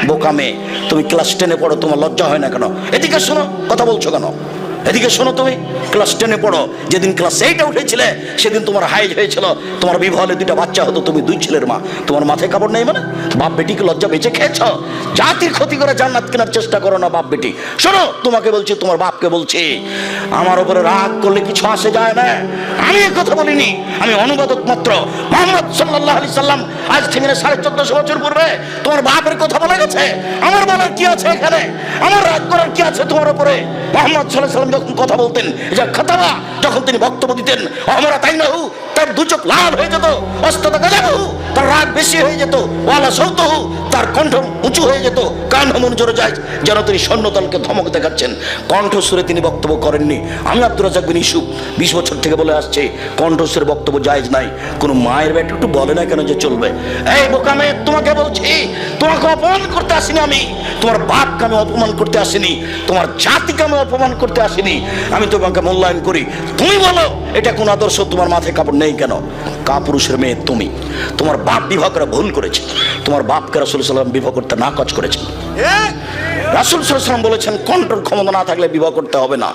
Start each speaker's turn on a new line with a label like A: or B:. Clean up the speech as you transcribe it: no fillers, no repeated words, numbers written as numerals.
A: বোকা মেয়ে, তুমি ক্লাস 10-এ পড়ো, তোমার লজ্জা হয় না কেন? এদিকে শোনো, কথা বলছো কেন? এদিকে শোনো, তুমি ক্লাস 10-এ পড়ো, যেদিন ক্লাস 8-এ উঠেছিলে সেদিন তোমার হাইজ হয়েছিল, তোমার বিবাহলে 2টা বাচ্চা হতো, তুমি 2 ছেলের মা, তোমার মাথায় কাপড় নেই মানে? বাপ বেটিকে লজ্জা বেঁচে খেয়েছ? জাতির ক্ষতি করে জান্নাত কেনার চেষ্টা করো না বাপ বেটি। শোনো, তোমাকে বলছি, তোমার বাপকে বলছি, আমার উপরে রাগ করলে কিছু আসে যায় না। আমি এ কথা বলিনি, আমি অনুবাদক মাত্র। মুহাম্মদ সাল্লাল্লাহু আলাইহি সাল্লাম আজ থেকে 1450 বছর পূর্বে তোমার বাপের কথা বলে গেছে। আমার বলার কি আছে এখানে? আমার রাগ করার কি আছে তোমার উপরে? মুহাম্মদ সাল্লাল্লাহু আলাইহি সাল্লাম যখন কথা বলতেন, যা খাতাবা, যখন তিনি বক্তব্য দিতেন, আমরা তাই না, তার 2 চোখ লাল হয়ে যেত, অস্তত গাজাবু, তার রাগ বেশি হয়ে যেত, ওয়ালা সৌতহু, তার কণ্ঠ উঁচু হয়ে যেত, কান মন জোরে যায়, যেন তিনি সৈন্যদলকে ধমক দেখাচ্ছেন। কণ্ঠস্বরে তিনি বক্তব্য করেননি। আমি আব্দুর রাজ্জাক বিন ইউসুফ 20 বছর থেকে বলে আসছে, কণ্ঠস্বরে বক্তব্য জায়েজ নাই। কোন মায়ের বেটা একটু বলে না কেন যে চলবে? এই বোকা মেয়ে, তোমাকে বলছি, তোমাকে অপমান করতে আসিনি আমি, তোমার বাপকে আমি অপমান করতে আসিনি, তোমার জাতিকে আমি অপমান করতে আসিনি। আমি তোমাকে মূল্যায়ন করি। তুমি বলো এটা কোন আদর্শ? তোমার মাথায় কাপড় নেই কেন? কাপুরুষের মেয়ে তুমি। তোমার বাপ বিবাহ করে ভুল করেছে, তোমার বাপকে রাসূল সাল্লাল্লাহু আলাইহি ওয়াসাল্লাম বিবাহ করতে নাকচ করেছেন। রাসূল সাল্লাল্লাহু আলাইহি ওয়াসাল্লাম বলেছেন, কন্ট্রোল ক্ষমতা না থাকলে বিবাহ করতে হবে না।